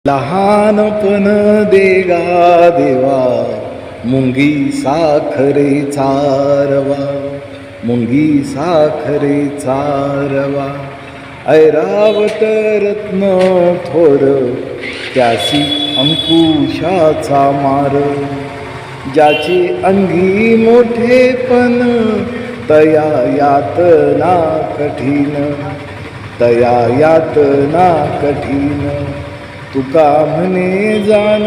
लहानपण देगा देवा मुंगी साखरे चारवा, मुंगी साखरे चारवा. ऐरावत रत्न थोर त्यासी अंकुशाचा मार, ज्याचे अंगी मोठेपण तया यातना कठीण, तया यातना कठीण. तुका म्हणे जाण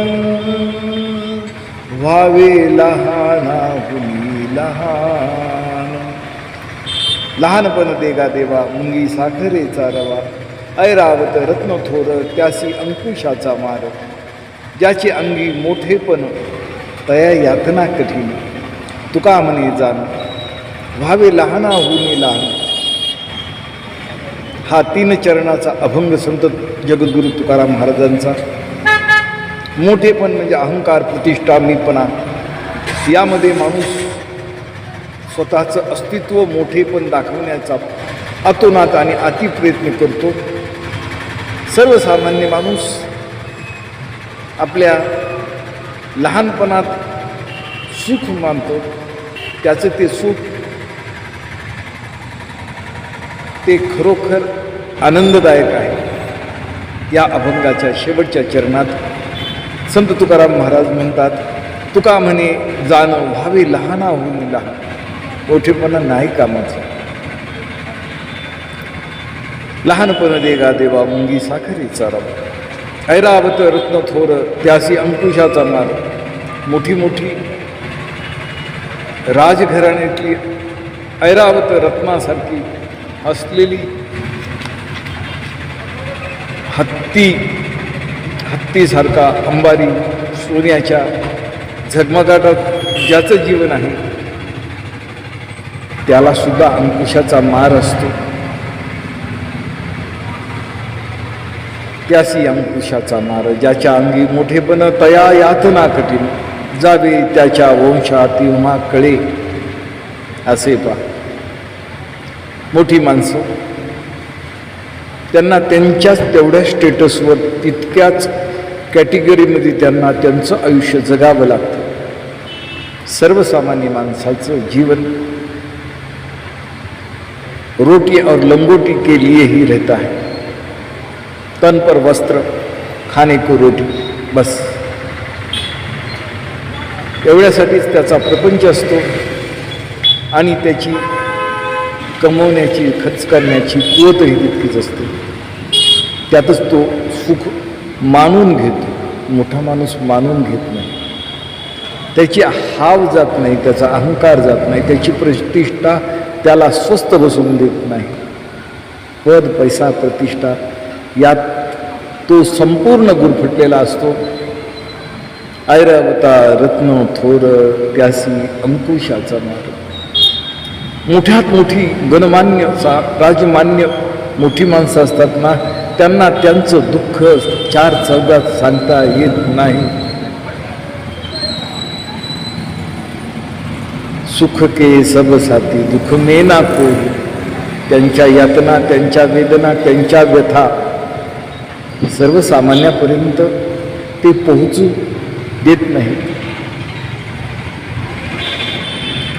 व्हावे लहानाहुनी लहान. लहानपण देगा देवा मुंगी साखरे चारवा, ऐरावत रत्न थोर त्यासी अंकुशाचा मार, ज्याचे अंगी मोठेपण तया यातना कठीण. तुका म्हणे जाण व्हावे लहानाहुनी लहान. हा 3 चरणाचा अभंग संत जगद्गुरु तुकाराम महाराजांचा. मोठेपण म्हणजे अहंकार, प्रतिष्ठा, मीपणा. यामध्ये माणूस स्वतःचं अस्तित्व मोठेपण दाखवण्याचा अतोनात आणि अति प्रयत्न करतो. सर्वसामान्य माणूस आपल्या लहानपणात सुख मानतो. त्याचं ते सुख ते खरोखर आनंददायक आहे. या अभंगाच्या शेवटच्या चरणात संत तुकाराम महाराज म्हणतात, तुका म्हणे जाण व्हावे लहानाहुनी लहान. मोठेपणा नाही कामाचं. लहानपण देगा देवा मुंगी साखरे चारवा, ऐरावत रत्न थोर त्यासी अंकुशाचा मार. मोठी मोठी राजघराण्यातली ऐरावत रत्नासारखी असलेली हत्तीसारखा अंबारी सोन्याच्या झगमगाटात ज्याचं जीवन आहे त्याला सुद्धा अंकुशाचा मार असतो. त्यासी अंकुशाचा मार, ज्याच्या अंगी मोठेपण तया यातना कठीण, जावे त्याच्या वंशा तेव्हा कळे. असे पा मोठी माणसं त्यांना त्यांच्याच तेवढ्या स्टेटसवर तितक्याच कॅटेगरीमध्ये त्यांना त्यांचं आयुष्य जगावं लागतं. सर्वसामान्य माणसाचं जीवन रोटी और लंगोटी के लिए ही रहता है. तन पर वस्त्र, खाने को रोटी, बस एवढ्यासाठीच त्याचा प्रपंच असतो. आणि त्याची कमवण्याची, खर्च करण्याची कुवतही तितकीच असते. त्यातच तो सुख मानून घेतो. मोठा माणूस मानून घेत नाही. त्याची हाव जात नाही, त्याचा अहंकार जात नाही, त्याची प्रतिष्ठा त्याला स्वस्थ बसवून देत नाही. पद, पैसा, प्रतिष्ठा यात तो संपूर्ण गुरफटलेला असतो. ऐरावता रत्न थोर त्यासी अंकुशाचा मार. मोठ्यात मोठी गणमान्य राजमान्य मोठी माणसं असतात ना, त्यांना त्यांचं दुःख 4 चौघात सांगता येत नाही. सुख के सब साथी दुःख में ना कोई. त्यांच्या यातना, त्यांच्या वेदना, त्यांच्या व्यथा सर्वसामान्यापर्यंत ते पोहोचू देत नाही.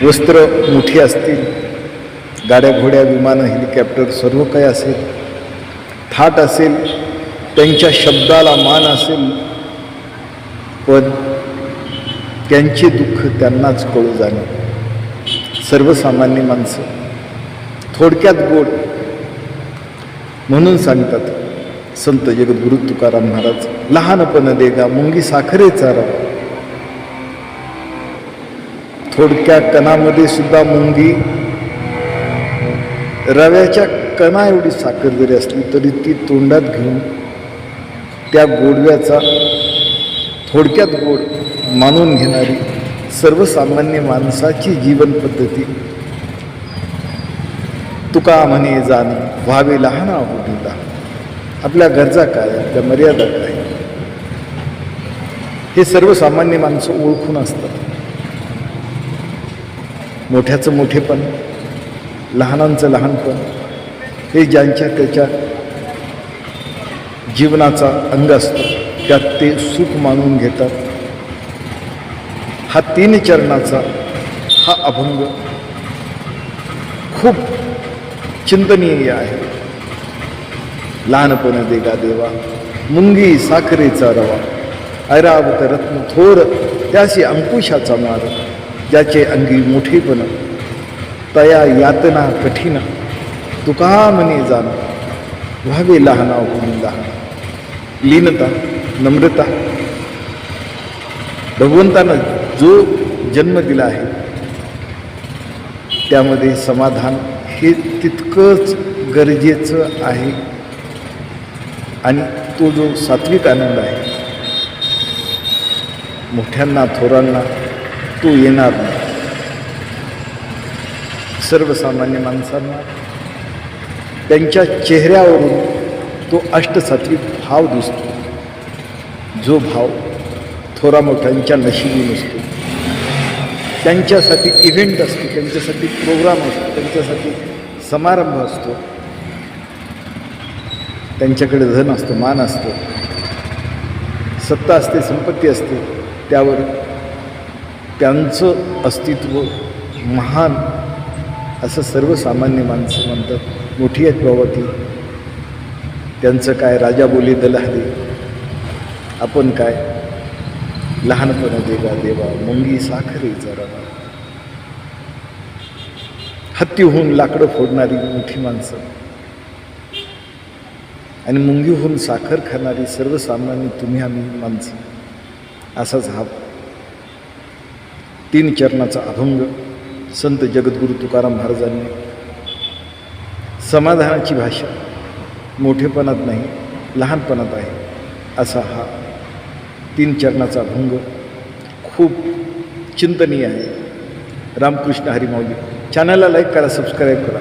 वस्त्र मोठी असतील, गाड्या घोड्या, विमानं, हेलिकॉप्टर सर्व काही असेल, थाट असेल, त्यांच्या शब्दाला मान असेल, पण त्यांचे दुःख त्यांनाच कळू जाणे. सर्वसामान्य माणसं थोडक्यात गोड म्हणून सांगतात संत जगद्गुरु तुकाराम महाराज, लहानपण देगा मुंगी साखरे चारवा. थोडक्या कणामध्ये सुद्धा मुंगी रव्याच्या कणा एवढी साखर जरी असली तरी ती तोंडात घेऊन त्या गोडव्याचा थोडक्यात गोड मानून घेणारी सर्वसामान्य माणसाची जीवन पद्धती. तुका म्हणे जाण व्हावे लहानाहुनी लहान. आपल्या गरजा काय, आपल्या मर्यादा काय, हे सर्वसामान्य माणसं ओळखून असतात. मोठ्याचं मोठेपण, लहानांचं लहानपण हे ज्यांच्या त्याच्या जीवनाचा अंग असतो, त्यात ते सुख मानून घेतात. हा 3 चरणाचा हा अभंग खूप चिंतनीय आहे. लहानपण देगा देवा, मुंगी साखरेचा रवा, ऐरावत रत्न थोर, त्याशी अंकुशाचा मार, ज्याचे अंगी मोठेपण, तया यातना कठीण, तुका म्हणे जाण, व्हावे लहाना होऊन लहान. लीनता, नम्रता, भगवंतानं जो जन्म दिला आहे त्यामध्ये समाधान हे तितकंच गरजेचं आहे. आणि तो जो सात्विक आनंद आहे, मोठ्यांना थोरांना तो येणार नाही. सर्वसामान्य माणसांना त्यांच्या चेहऱ्यावरून तो अष्टसात्विक भाव दिसतो, जो भाव थोरा मोठ्यांच्या नशिबी नसतो. त्यांच्यासाठी इव्हेंट असतो, त्यांच्यासाठी प्रोग्राम असतो, त्यांच्यासाठी समारंभ असतो, त्यांच्याकडे धन असतं, मान असतं, सत्ता असते, संपत्ती असते. त्यावर त्यांचं अस्तित्व महान असं सर्वसामान्य माणसं म्हणतात. मोठी आहेत बाबा ती, त्यांचं काय राजा बोले दलहरी, आपण काय लहानपण देगा देवा, मुंगी साखरेचा रवा. हत्तीहून लाकडं फोडणारी मोठी माणसं आणि मुंगीहून साखर खाणारी सर्वसामान्य तुम्ही आम्ही माणसं. असाच हा 3 चरणाचा अभंग संत जगद्गुरु तुकाराम महाराजांनी समाधानाची भाषा मोठेपणात नाही, लहानपणात आहे, असा हा 3 चरणाचा अभंग खूप चिंतनीय आहे. रामकृष्ण हरी माऊली. चॅनलला लाईक करा, सबस्क्राईब करा.